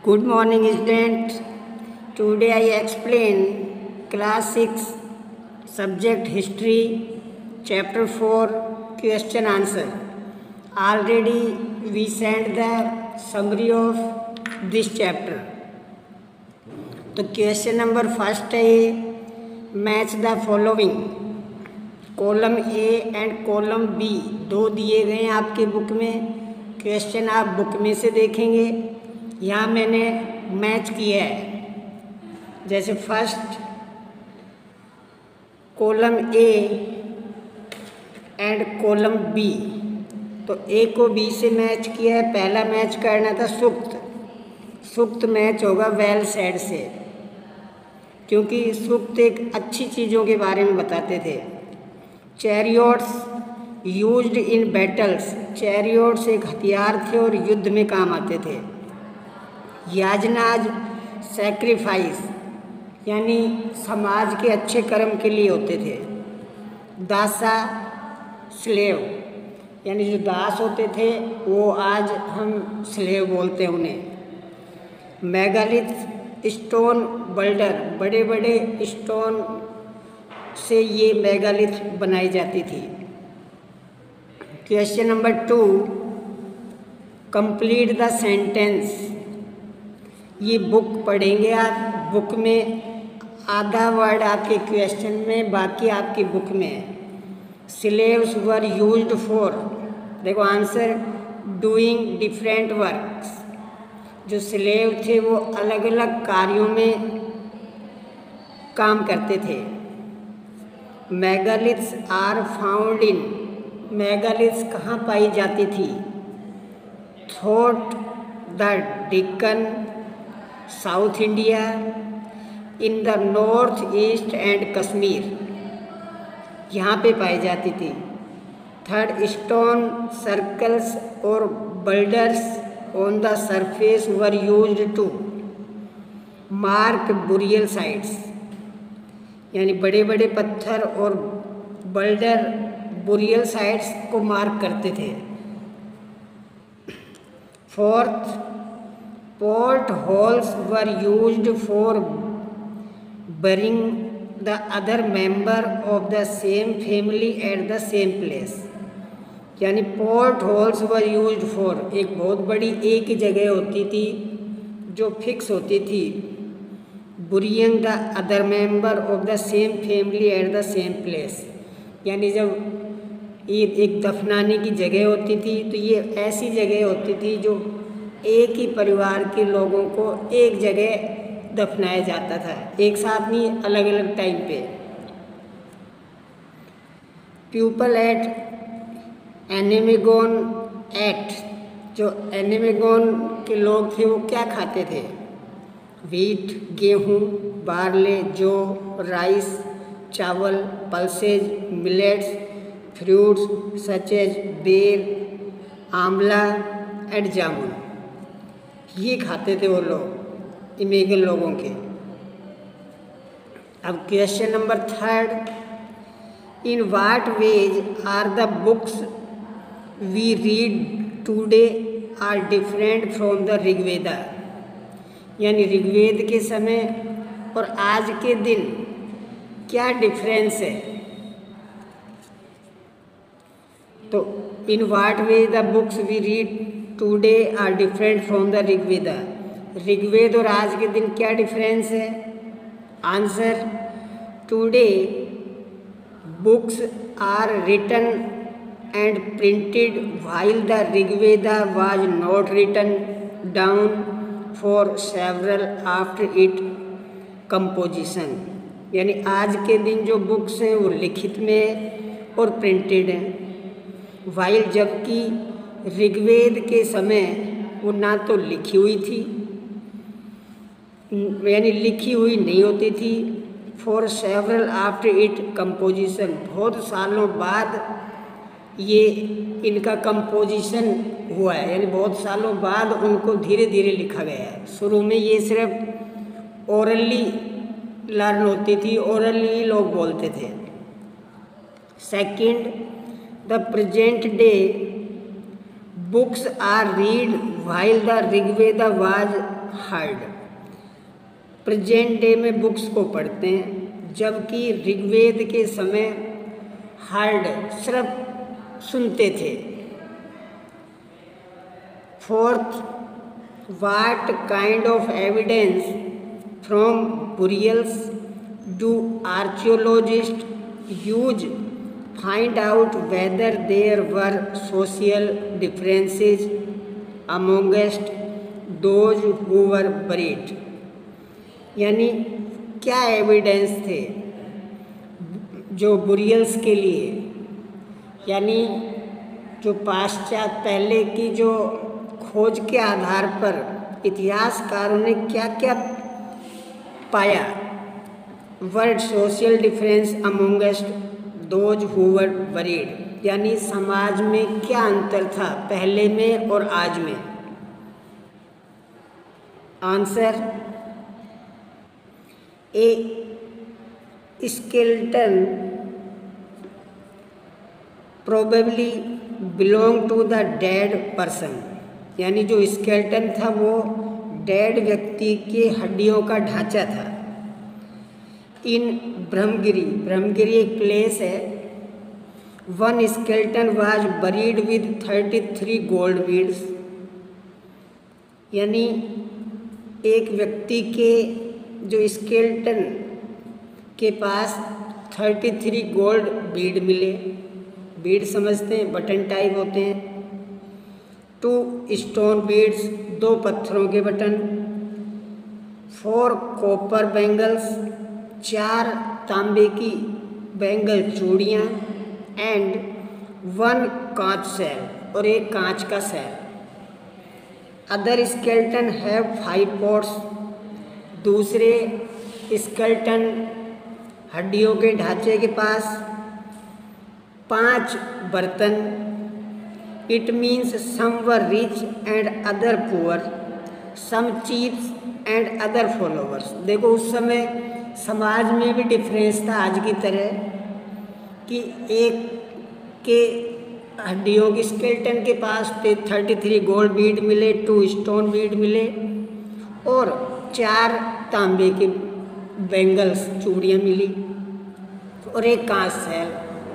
Good morning, students. Today I explain class 6 subject history chapter 4 question answer. Already we sent the summary of this chapter. तो question number first है match the following column A and column B दो दिए गए हैं आपके book में। Question आप book में से देखेंगे, यहाँ मैंने मैच किया है। जैसे first column A and column B, तो ए को बी से मैच किया है। पहला मैच करना था सुक्त, सुक्त मैच होगा वेल सेड से, क्योंकि सुक्त एक अच्छी चीज़ों के बारे में बताते थे। चैरियोट्स यूज्ड इन बैटल्स, चैरियोट्स एक हथियार थे और युद्ध में काम आते थे। याजनाज सैक्रिफाइस यानी समाज के अच्छे कर्म के लिए होते थे। दासा स्लेव यानी जो दास होते थे वो आज हम स्लेव बोलते हैं उन्हें। मेगालिथ स्टोन बल्डर, बड़े बड़े स्टोन से ये मेगालिथ बनाई जाती थी। Question number 2 complete the sentence. ये बुक पढ़ेंगे आप, बुक में आधा वर्ड आपके क्वेश्चन में, बाकी आपकी बुक में है। स्लेव्स वर यूज्ड फॉर, देखो आंसर, डूइंग डिफरेंट वर्क्स। जो स्लेव थे वो अलग अलग कार्यों में काम करते थे। Megaliths are found in, megaliths कहाँ पाई जाती थी? Throughout the Deccan, South India, in the north east and Kashmir, यहाँ पे पाई जाती थी। थर्ड स्टोन सर्कल्स और boulders on the surface were used to mark burial sites, यानी बड़े बड़े पत्थर और बल्डर बुरियल साइट्स को मार्क करते थे। Fourth port holes were used for burying the other member of the same family at the same place, यानी port holes were used for, एक बहुत बड़ी एक जगह होती थी जो फिक्स होती थी। burying the other member of the same family at the same place, यानी जब ये एक दफनाने की जगह होती थी तो ये ऐसी जगह होती थी जो एक ही परिवार के लोगों को एक जगह दफनाया जाता था, एक साथ नहीं, अलग अलग टाइम पे। पीपल एट एनेमेगोन एट, जो एनेमेगोन के लोग थे वो क्या खाते थे? व्हीट गेहूँ, बार्ले जौ, राइस चावल, pulses millets, fruits such as ber, amla and जामुन, ये खाते थे वो लोग, इमेगन लोगों के। अब question number 3, in what ways are the books we read today are different from the Rigveda, यानी ऋग्वेद के समय और आज के दिन क्या डिफरेंस है? तो in what ways the books we read today are different from the Rigveda, Rigveda और आज के दिन क्या डिफरेंस है? Answer, today books are written and printed while the Rigveda was not written down for several after it composition, यानी आज के दिन जो बुक्स हैं वो लिखित में और प्रिंटेड हैं, व्हाइल जबकि ऋग्वेद के समय वो ना तो लिखी हुई थी, यानी लिखी हुई नहीं होती थी। For several after it composition, बहुत सालों बाद ये इनका कंपोजिशन हुआ है, यानी बहुत सालों बाद उनको धीरे धीरे लिखा गया है। शुरू में ये सिर्फ ओरली लर्न होती थी, ओरली लोग बोलते थे। Second, the present day books are read while the Rigveda was heard। Present day में बुक्स को पढ़ते हैं, जबकि ऋग्वेद के समय हर्ड सिर्फ सुनते थे। Fourth, what kind of evidence from burials do archaeologists use find out whether there were social differences amongst those who were buried? यानी क्या एविडेंस थे जो बुरियल्स के लिए, यानी जो पाश्चात्य पहले की जो खोज के आधार पर इतिहासकारों ने क्या क्या पाया। Word social difference amongst those who were buried, यानी समाज में क्या अंतर था पहले में और आज में। Answer, a skeleton probably belong to the dead person, यानी जो स्केलेटन था वो डेड व्यक्ति के हड्डियों का ढांचा था। इन ब्रह्मगिरी एक प्लेस है, one skeleton was buried with 33 gold beads, यानी एक व्यक्ति के जो स्केलेटन के पास 33 गोल्ड बीड मिले। बीड समझते हैं, बटन टाइप होते हैं। 2 स्टोन बीड्स, 2 पत्थरों के बटन। 4 कॉपर बैंगल्स, 4 तांबे की बैंगल चूड़ियाँ। एंड 1 कांच सेल, और एक कांच का सेल। अदर स्केलेटन हैव 5 पॉट्स, दूसरे स्केलेटन हड्डियों के ढांचे के पास 5 बर्तन। It means some were rich and other poor, some chiefs and other followers. देखो उस समय समाज में भी डिफरेंस था आज की तरह, कि एक के हड्डियों की स्केलेटन के पास 33 गोल्ड बीड मिले, 2 स्टोन बीड मिले और 4 तांबे के बैंगल्स चूड़ियाँ मिली और एक कांच सेल।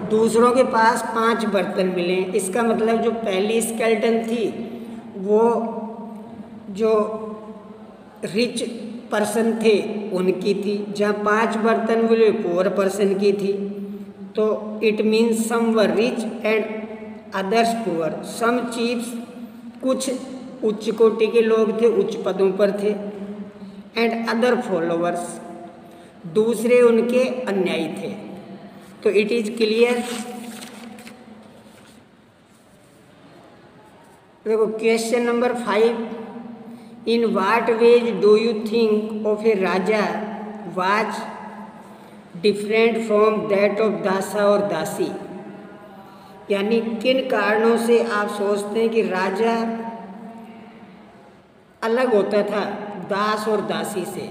दूसरों के पास 5 बर्तन मिले। इसका मतलब जो पहली स्केलेटन थी वो जो रिच पर्सन थे उनकी थी, जहाँ 5 बर्तन मिले पुअर पर्सन की थी। तो it means some were rich and others poor, some chiefs, कुछ उच्च कोटि के लोग थे, उच्च पदों पर थे। एंड अदर फॉलोवर्स, दूसरे उनके अन्यायी थे। तो इट इज क्लियर। देखो question number 5, in what ways do you think of a raja was different from that of dasa और दासी, यानी किन कारणों से आप सोचते हैं कि राजा अलग होता था दास और दासी से।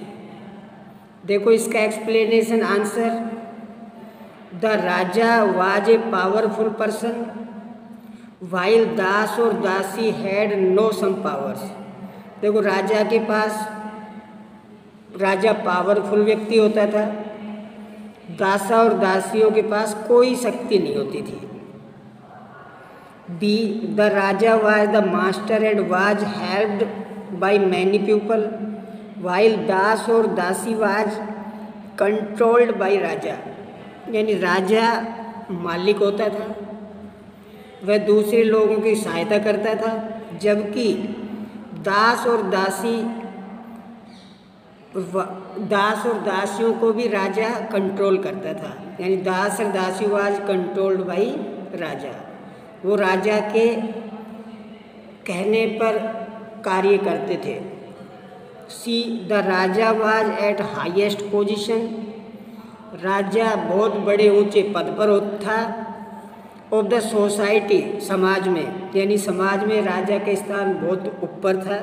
देखो इसका explanation. Answer, the raja was a powerful person while das और dasi had know some powers. देखो राजा के पास, राजा पावरफुल व्यक्ति होता था, दासा और दासियों के पास कोई शक्ति नहीं होती थी। B, the raja was the master and was helped by many people while das और दासी वाज कंट्रोल्ड बाय राजा, यानी राजा मालिक होता था, वह दूसरे लोगों की सहायता करता था, जबकि दास और दासियों को भी राजा कंट्रोल करता था, यानी दास और दासी वाज कंट्रोल्ड बाय राजा। वो राजा के कहने पर कार्य करते थे। C, the raja was at highest position, राजा बहुत बड़े ऊंचे पद पर था। ऑफ द सोसाइटी, समाज में, यानी समाज में राजा का स्थान बहुत ऊपर था।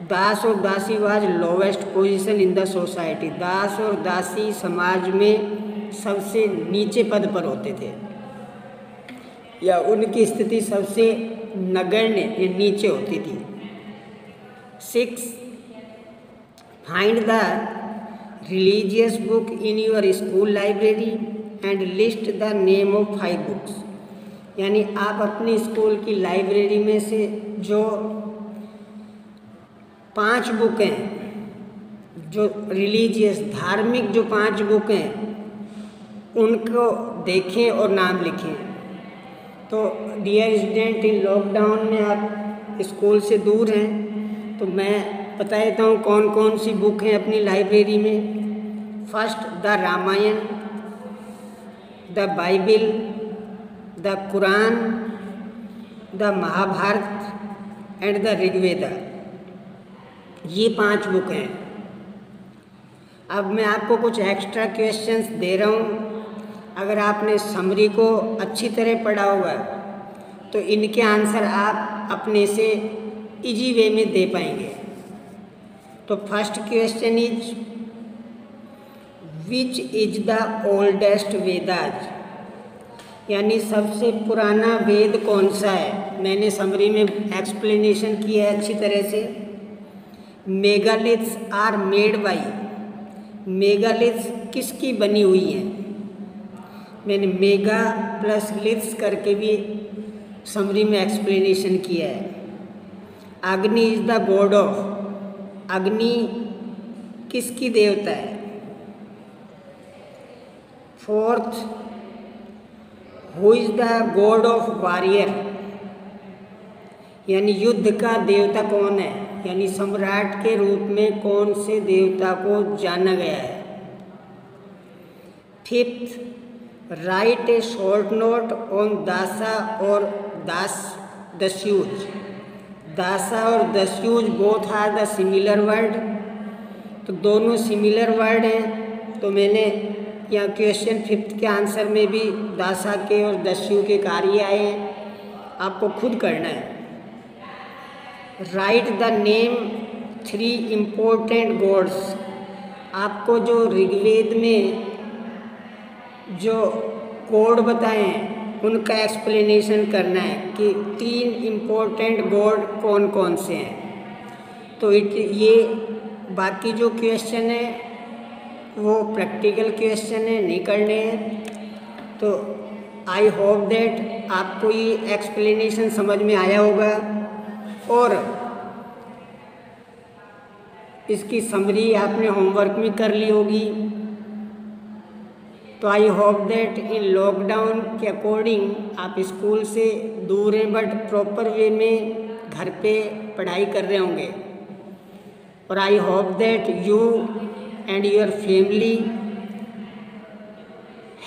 दास और दासी was lowest position in the society, दास और दासी समाज में सबसे नीचे पद पर होते थे, या उनकी स्थिति सबसे नगण्य या नीचे होती थी। 6. Find the religious book in your school library and list the name of 5 books. यानी आप अपने स्कूल की लाइब्रेरी में से जो 5 बुक हैं, जो रिलीजियस धार्मिक जो 5 बुक हैं, उनको देखें और नाम लिखें। तो डियर स्टूडेंट, इन लॉकडाउन में आप स्कूल से दूर हैं, तो मैं बता देता हूँ कौन कौन सी बुक हैं अपनी लाइब्रेरी में। First, the Ramayana, the Bible, the Quran, the Mahabharata and the Rigveda. ये 5 बुक हैं। अब मैं आपको कुछ एक्स्ट्रा क्वेश्चंस दे रहा हूँ। अगर आपने समरी को अच्छी तरह पढ़ा होगा तो इनके आंसर आप अपने से इजी वे में दे पाएंगे। तो first question is, which is the oldest Vedas, यानी सबसे पुराना वेद कौन सा है। मैंने समरी में एक्सप्लेनेशन किया है अच्छी तरह से। Megaliths are made by, megaliths किसकी बनी हुई है। मैंने मेगा प्लस लिथ्स करके भी समरी में एक्सप्लेनेशन किया है। अग्नि इज द गॉड ऑफ, अग्नि किसकी देवता है। Fourth, who is the God of warrior, यानी युद्ध का देवता कौन है, यानी सम्राट के रूप में कौन से देवता को जाना गया है। Fifth, write a short note on dasa और दस्यूज। दासा और dasyus both are the similar word, तो दोनों सिमिलर वर्ड हैं। तो मैंने यहाँ क्वेश्चन 5 के आंसर में भी दासा के और दस्यु के कार्य आए हैं, आपको खुद करना है। Write the name 3 important gods, आपको जो ऋग्वेद में जो गॉड बताए हैं उनका एक्सप्लेनेशन करना है कि 3 इम्पोर्टेंट गॉड कौन कौन से हैं। तो ये बाकी जो क्वेश्चन है वो प्रैक्टिकल क्वेश्चन है, नहीं करने हैं। तो आई होप दैट आपको ये एक्सप्लेनेशन समझ में आया होगा और इसकी समरी आपने होमवर्क में कर ली होगी। तो आई होप दैट इन लॉकडाउन के अकॉर्डिंग आप स्कूल से दूर हैं बट प्रॉपर वे में घर पे पढ़ाई कर रहे होंगे। और I hope that you and your family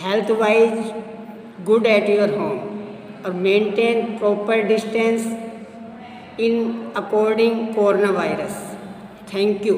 health wise good at your home और maintain proper distance in according coronavirus. Thank you.